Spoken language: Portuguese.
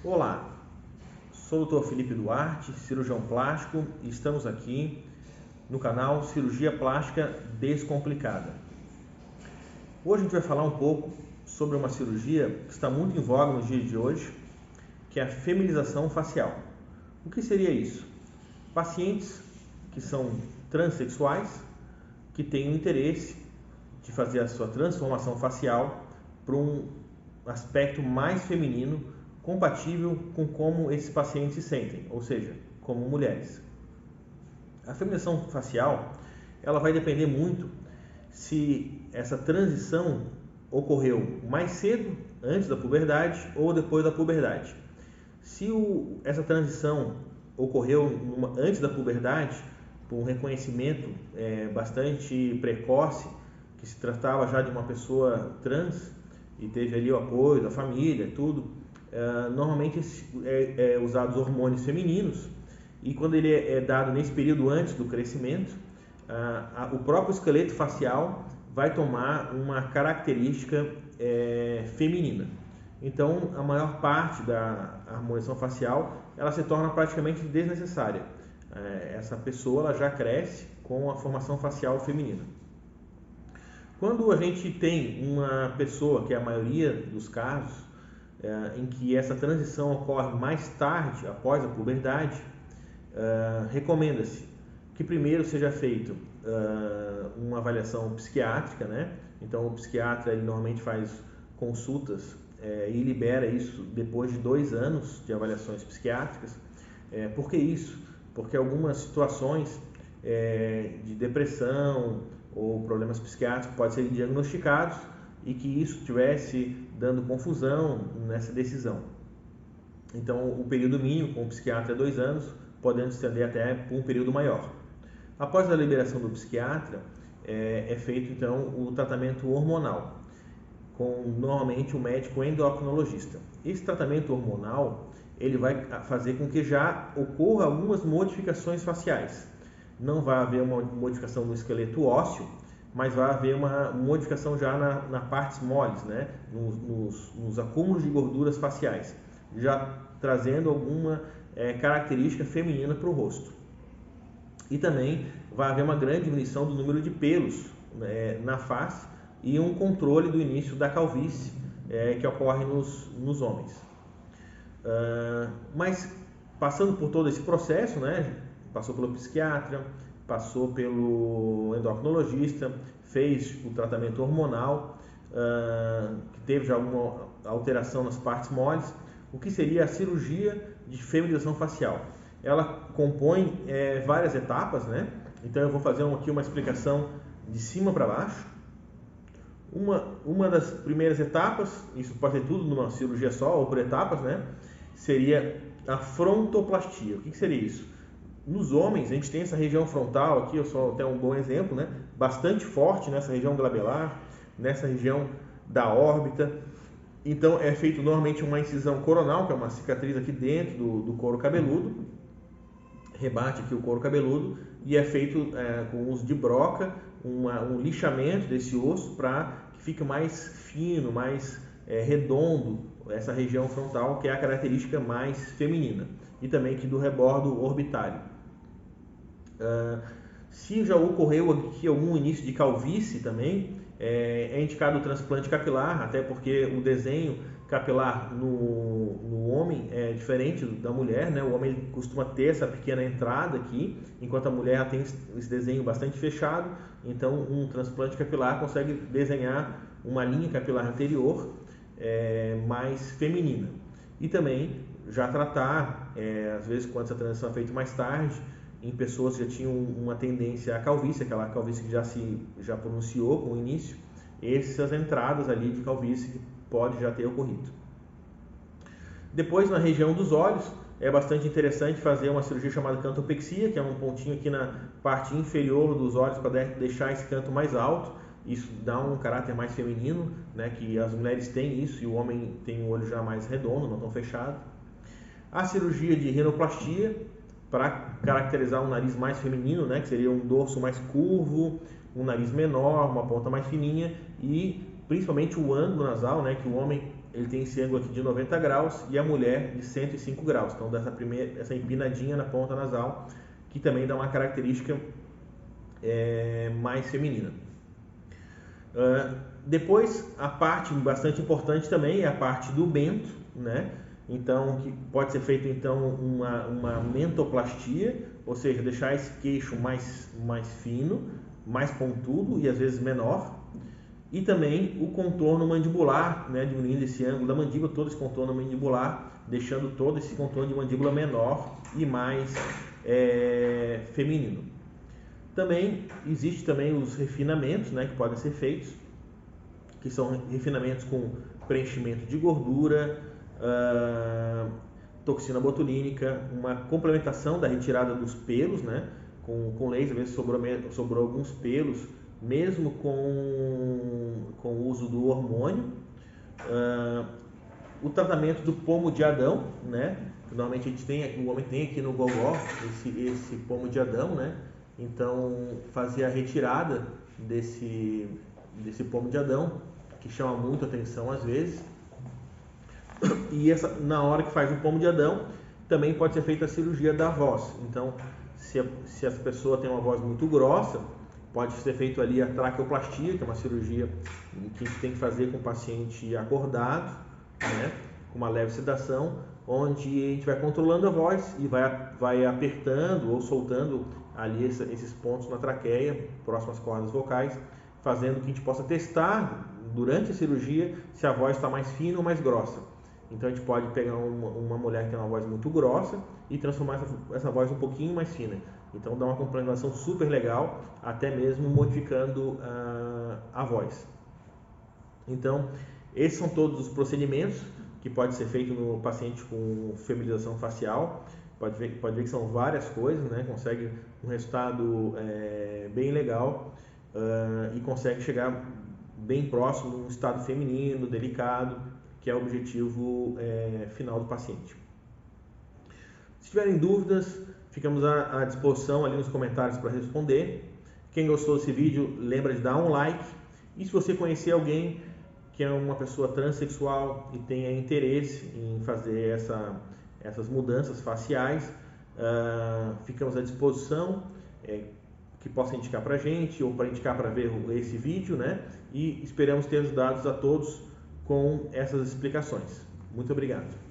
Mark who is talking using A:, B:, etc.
A: Olá, sou o Dr. Felipe Duarte, cirurgião plástico, e estamos aqui no canal Cirurgia Plástica Descomplicada. Hoje a gente vai falar um pouco sobre uma cirurgia que está muito em voga nos dias de hoje, que é a feminização facial. O que seria isso? Pacientes que são transexuais, que têm o interesse de fazer a sua transformação facial para um aspecto mais feminino, compatível com como esses pacientes se sentem, ou seja, como mulheres. A feminização facial, ela vai depender muito se essa transição ocorreu mais cedo, antes da puberdade, ou depois da puberdade. Se essa transição ocorreu antes da puberdade, por um reconhecimento bastante precoce, que se tratava já de uma pessoa trans e teve ali o apoio da família, tudo, normalmente é usados hormônios femininos, e quando ele é dado nesse período antes do crescimento, o próprio esqueleto facial vai tomar uma característica feminina. Então, a maior parte da harmonização facial ela se torna praticamente desnecessária. Essa pessoa ela já cresce com a formação facial feminina. Quando a gente tem uma pessoa, que é a maioria dos casos, em que essa transição ocorre mais tarde, após a puberdade, recomenda-se que primeiro seja feito uma avaliação psiquiátrica, né? Então o psiquiatra ele normalmente faz consultas e libera isso depois de 2 anos de avaliações psiquiátricas. Por que isso? Porque algumas situações de depressão ou problemas psiquiátricos podem ser diagnosticados e que isso estivesse dando confusão nessa decisão. Então, o período mínimo com o psiquiatra é 2 anos, podendo estender até por um período maior. Após a liberação do psiquiatra, é feito então o tratamento hormonal, com normalmente o médico endocrinologista. Esse tratamento hormonal ele vai fazer com que já ocorra algumas modificações faciais. Não vai haver uma modificação no esqueleto ósseo, mas vai haver uma modificação já na partes moles, né? nos acúmulos de gorduras faciais, já trazendo alguma característica feminina para o rosto. E também vai haver uma grande diminuição do número de pelos na face e um controle do início da calvície que ocorre nos homens. Mas passando por todo esse processo, né? Passou pelo psiquiatra, passou pelo endocrinologista, fez o tratamento hormonal, que teve já alguma alteração nas partes moles. O que seria a cirurgia de feminização facial? Ela compõe várias etapas, né? Então eu vou fazer aqui uma explicação de cima para baixo. Uma das primeiras etapas, isso pode ser tudo numa cirurgia só ou por etapas, né? Seria a frontoplastia. O que seria isso? Nos homens, a gente tem essa região frontal aqui, eu só tenho um bom exemplo, né? Bastante forte nessa região glabelar, nessa região da órbita. Então, é feito normalmente uma incisão coronal, que é uma cicatriz aqui dentro do couro cabeludo, rebate aqui o couro cabeludo, e é feito com uso de broca, um lixamento desse osso para que fique mais fino, mais redondo, essa região frontal, que é a característica mais feminina, e também aqui do rebordo orbitário. Se já ocorreu aqui algum início de calvície também, é indicado o transplante capilar, até porque o desenho capilar no homem é diferente da mulher, né? O homem costuma ter essa pequena entrada aqui, enquanto a mulher tem esse desenho bastante fechado. Então, um transplante capilar consegue desenhar uma linha capilar anterior mais feminina. E também já tratar, às vezes, quando essa transição é feita mais tarde, em pessoas que já tinham uma tendência à calvície, aquela calvície que já pronunciou com o início, essas entradas ali de calvície que pode já ter ocorrido. Depois, na região dos olhos, é bastante interessante fazer uma cirurgia chamada cantopexia, que é um pontinho aqui na parte inferior dos olhos para deixar esse canto mais alto. Isso dá um caráter mais feminino, né, que as mulheres têm isso e o homem tem o olho já mais redondo, não tão fechado. A cirurgia de rinoplastia, para caracterizar um nariz mais feminino, né, que seria um dorso mais curvo, um nariz menor, uma ponta mais fininha e principalmente o ângulo nasal, né, que o homem ele tem esse ângulo aqui de 90 graus e a mulher de 105 graus. Então, essa empinadinha na ponta nasal, que também dá uma característica mais feminina. Depois, a parte bastante importante também é a parte do mento, né? Então, que pode ser feito então uma mentoplastia, ou seja, deixar esse queixo mais fino, mais pontudo e às vezes menor. E também o contorno mandibular, né? Diminuindo esse ângulo da mandíbula, todo esse contorno mandibular, deixando todo esse contorno de mandíbula menor e mais feminino. Também existe também os refinamentos, né, que podem ser feitos, que são refinamentos com preenchimento de gordura, toxina botulínica, uma complementação da retirada dos pelos, né, com laser. Às vezes sobrou alguns pelos, mesmo com o uso do hormônio. O tratamento do pomo de Adão, né, que normalmente o homem tem aqui no gogó, esse pomo de Adão, né. Então, fazer a retirada desse pomo de Adão, que chama muito atenção às vezes. E na hora que faz o pomo de Adão, também pode ser feita a cirurgia da voz. Então, se a pessoa tem uma voz muito grossa, pode ser feito ali a traqueoplastia, que é uma cirurgia que a gente tem que fazer com o paciente acordado, né, com uma leve sedação, onde a gente vai controlando a voz e vai apertando ou soltando ali esses pontos na traqueia, próximas às cordas vocais, fazendo que a gente possa testar durante a cirurgia se a voz está mais fina ou mais grossa. Então a gente pode pegar uma mulher que tem uma voz muito grossa e transformar essa voz um pouquinho mais fina. Então dá uma complementação super legal, até mesmo modificando a voz. Então esses são todos os procedimentos que pode ser feito no paciente com feminização facial. Pode ver que são várias coisas, né? Consegue um resultado bem legal e consegue chegar bem próximo de um estado feminino, delicado, que é o objetivo final do paciente. Se tiverem dúvidas, ficamos à disposição ali nos comentários para responder. Quem gostou desse vídeo, lembra de dar um like. E se você conhecer alguém que é uma pessoa transexual e tenha interesse em fazer essas mudanças faciais, ficamos à disposição, que possa indicar para a gente ou para indicar para ver esse vídeo, né? E esperamos ter ajudado a todos com essas explicações. Muito obrigado.